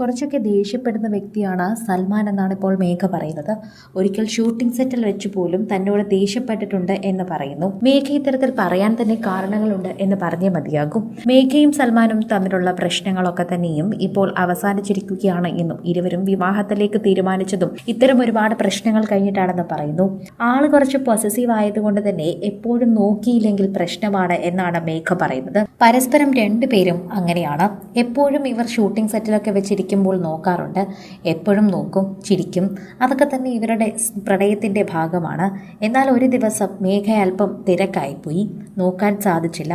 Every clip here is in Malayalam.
കുറച്ചൊക്കെ ദേഷ്യപ്പെടുന്ന വ്യക്തിയാണ് സൽമാൻ എന്നാണ് ഇപ്പോൾ മേഘ പറയുന്നത്. ഒരിക്കൽ ഷൂട്ടിംഗ് സെറ്റിൽ വെച്ച് പോലും തന്നോട് ദേഷ്യപ്പെട്ടിട്ടുണ്ട് എന്ന് പറയുന്നു. മേഘ ഇത്തരത്തിൽ പറയാൻ തന്നെ കാരണങ്ങളുണ്ട് എന്ന് പറഞ്ഞേ മതിയാകും. മേഘയും സൽമാനും തമ്മിലുള്ള പ്രശ്നങ്ങളൊക്കെ തന്നെയും ഇപ്പോൾ അവസാനിച്ചിരിക്കുകയാണ് എന്നും ഇരുവരും വിവാഹത്തിലേക്ക് തീരുമാനിച്ചതും ഇത്തരം ഒരുപാട് പ്രശ്നങ്ങൾ കഴിഞ്ഞിട്ടാണെന്ന് പറയുന്നു. ആള് കുറച്ച് പൊസസീവ് ആയതുകൊണ്ട് തന്നെ എപ്പോഴും നോക്കിയില്ലെങ്കിൽ പ്രശ്നമാണ് എന്നാണ് മേഘ പറയുന്നത്. പരസ്പരം രണ്ടുപേരും അങ്ങനെയാണ്. എപ്പോഴും ഇവർ ഷൂട്ടിംഗ് സെറ്റിലൊക്കെ വെച്ചിരിക്കും നോക്കാറുണ്ട്. എപ്പോഴും നോക്കും, ചിരിക്കും. അതൊക്കെ തന്നെ ഇവരുടെ പ്രണയത്തിന്റെ ഭാഗമാണ്. എന്നാൽ ഒരു ദിവസം മേഘ അല്പം തിരക്കായിപ്പോയി, നോക്കാൻ സാധിച്ചില്ല.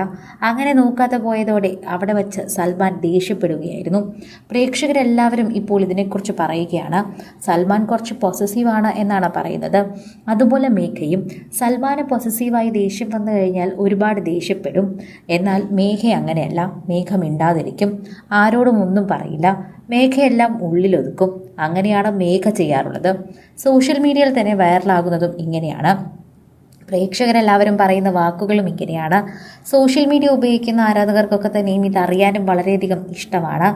അങ്ങനെ നോക്കാതെ പോയതോടെ അവിടെ വച്ച് സൽമാൻ ദേഷ്യപ്പെടുകയായിരുന്നു. പ്രേക്ഷകരെല്ലാവരും ഇപ്പോൾ ഇതിനെക്കുറിച്ച് പറയുകയാണ്. സൽമാൻ കുറച്ച് പൊസസീവാണ് എന്നാണ് പറയുന്നത്. അതുപോലെ മേഘയും സൽമാന് പൊസസീവായി ദേഷ്യം വന്നു കഴിഞ്ഞാൽ ഒരുപാട് ദേഷ്യപ്പെടും. എന്നാൽ മേഘ അങ്ങനെയല്ല. മേഘ മിണ്ടാതിരിക്കും, ആരോടും ഒന്നും പറയില്ല. മേഘയെല്ലാം ഉള്ളിലൊതുക്കും. അങ്ങനെയാണ് മേഘ ചെയ്യാറുള്ളത്. സോഷ്യൽ മീഡിയയിൽ തന്നെ വൈറലാകുന്നതും ഇങ്ങനെയാണ്. പ്രേക്ഷകരെല്ലാവരും പറയുന്ന വാക്കുകളും ഇങ്ങനെയാണ്. സോഷ്യൽ മീഡിയ ഉപയോഗിക്കുന്ന ആരാധകർക്കൊക്കെ തന്നെയും ഇതറിയാനും വളരെയധികം ഇഷ്ടമാണ്.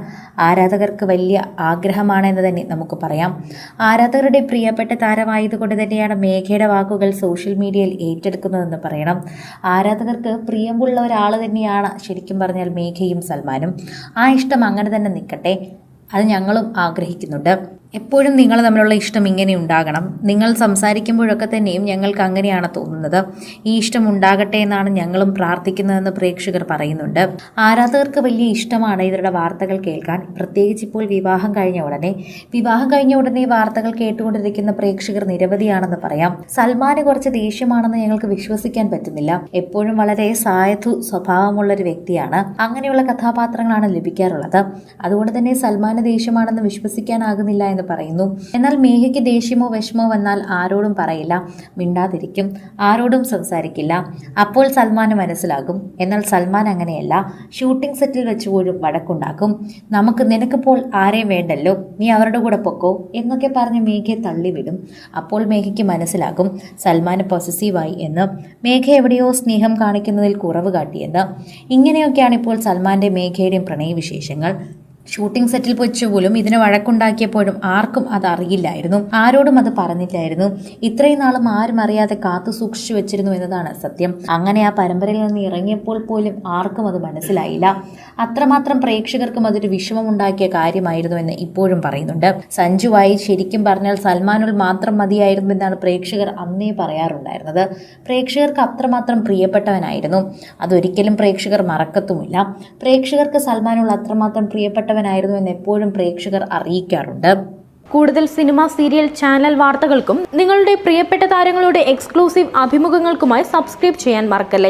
ആരാധകർക്ക് വലിയ ആഗ്രഹമാണ് എന്ന് തന്നെ നമുക്ക് പറയാം. ആരാധകരുടെ പ്രിയപ്പെട്ട താരമായതുകൊണ്ട് തന്നെയാണ് മേഘയുടെ വാക്കുകൾ സോഷ്യൽ മീഡിയയിൽ ഏറ്റെടുക്കുന്നതെന്ന് പറയണം. ആരാധകർക്ക് പ്രിയമുള്ള ഒരാൾ തന്നെയാണ് ശരിക്കും പറഞ്ഞാൽ മേഘയും സൽമാനും. ആ ഇഷ്ടം അങ്ങനെ തന്നെ നിൽക്കട്ടെ, അത് ഞങ്ങളും ആഗ്രഹിക്കുന്നുണ്ട്. എപ്പോഴും നിങ്ങൾ തമ്മിലുള്ള ഇഷ്ടം ഇങ്ങനെ ഉണ്ടാകണം. നിങ്ങൾ സംസാരിക്കുമ്പോഴൊക്കെ തന്നെയും ഞങ്ങൾക്ക് അങ്ങനെയാണ് തോന്നുന്നത്. ഈ ഇഷ്ടം ഉണ്ടാകട്ടെ എന്നാണ് ഞങ്ങളും പ്രാർത്ഥിക്കുന്നതെന്ന് പ്രേക്ഷകർ പറയുന്നുണ്ട്. ആരാധകർക്ക് വലിയ ഇഷ്ടമാണ് ഇവരുടെ വാർത്തകൾ കേൾക്കാൻ. പ്രത്യേകിച്ച് ഇപ്പോൾ വിവാഹം കഴിഞ്ഞ ഉടനെ വാർത്തകൾ കേട്ടുകൊണ്ടിരിക്കുന്ന പ്രേക്ഷകർ നിരവധിയാണെന്ന് പറയാം. സൽമാന് കുറച്ച് ദേഷ്യമാണെന്ന് ഞങ്ങൾക്ക് വിശ്വസിക്കാൻ പറ്റുന്നില്ല. എപ്പോഴും വളരെ സാധു സ്വഭാവമുള്ള ഒരു വ്യക്തിയാണ്. അങ്ങനെയുള്ള കഥാപാത്രങ്ങളാണ് ലഭിക്കാറുള്ളത്. അതുകൊണ്ട് തന്നെ സൽമാന് ദേഷ്യമാണെന്ന് വിശ്വസിക്കാനാകുന്നില്ല എന്ന് പറയുന്നു. എന്നാൽ മേഘയ്ക്ക് ദേഷ്യമോ വിഷമോ വന്നാൽ ആരോടും പറയില്ല, മിണ്ടാതിരിക്കും, ആരോടും സംസാരിക്കില്ല. അപ്പോൾ സൽമാന് മനസ്സിലാകും. എന്നാൽ സൽമാൻ അങ്ങനെയല്ല. ഷൂട്ടിംഗ് സെറ്റിൽ വെച്ച് പോലും വഴക്കുണ്ടാക്കും. നിനക്കിപ്പോൾ ആരെയും വേണ്ടല്ലോ, നീ അവരുടെ കൂടെ പൊക്കോ എന്നൊക്കെ പറഞ്ഞ് മേഘയെ തള്ളിവിടും. അപ്പോൾ മേഘയ്ക്ക് മനസ്സിലാകും സൽമാന് പൊസസീവായി എന്ന്. മേഘ എവിടെയോ സ്നേഹം കാണിക്കുന്നതിൽ കുറവ് കാട്ടിയെന്ന്. ഇങ്ങനെയൊക്കെയാണ് ഇപ്പോൾ സൽമാന്റെ മേഘയുടെയും പ്രണയവിശേഷങ്ങൾ. ഷൂട്ടിംഗ് സെറ്റിൽ വെച്ച് പോലും ഇതിന് വഴക്കുണ്ടാക്കിയപ്പോഴും ആർക്കും അത് അറിയില്ലായിരുന്നു, ആരോടും അത് പറഞ്ഞില്ലായിരുന്നു. ഇത്രയും നാളും ആരും അറിയാതെ കാത്തു സൂക്ഷിച്ചു വെച്ചിരുന്നു എന്നതാണ് സത്യം. അങ്ങനെ ആ പരമ്പരയിൽ നിന്ന് ഇറങ്ങിയപ്പോൾ പോലും ആർക്കും അത് മനസ്സിലായില്ല. അത്രമാത്രം പ്രേക്ഷകർക്കും അതൊരു വിഷമമുണ്ടാക്കിയ കാര്യമായിരുന്നു എന്ന് ഇപ്പോഴും പറയുന്നുണ്ട്. സഞ്ജുവായി ശരിക്കും പറഞ്ഞാൽ സൽമാനുൽ മാത്രം മതിയായിരുന്നു എന്നാണ് പ്രേക്ഷകർ അന്നേ പറയാറുണ്ടായിരുന്നത്. പ്രേക്ഷകർക്ക് അത്രമാത്രം പ്രിയപ്പെട്ടവനായിരുന്നു. അതൊരിക്കലും പ്രേക്ഷകർ മറക്കത്തുമില്ല. പ്രേക്ഷകർക്ക് സൽമാനുൽ അത്രമാത്രം പ്രിയപ്പെട്ടവനായിരുന്നു എന്ന് എപ്പോഴും പ്രേക്ഷകർ അറിയിക്കാറുണ്ട്. കൂടുതൽ സിനിമ, സീരിയൽ, ചാനൽ വാർത്തകൾക്കും നിങ്ങളുടെ പ്രിയപ്പെട്ട താരങ്ങളുടെ എക്സ്ക്ലൂസീവ് അഭിമുഖങ്ങൾക്കുമായി സബ്സ്ക്രൈബ് ചെയ്യാൻ മറക്കല്ലേ.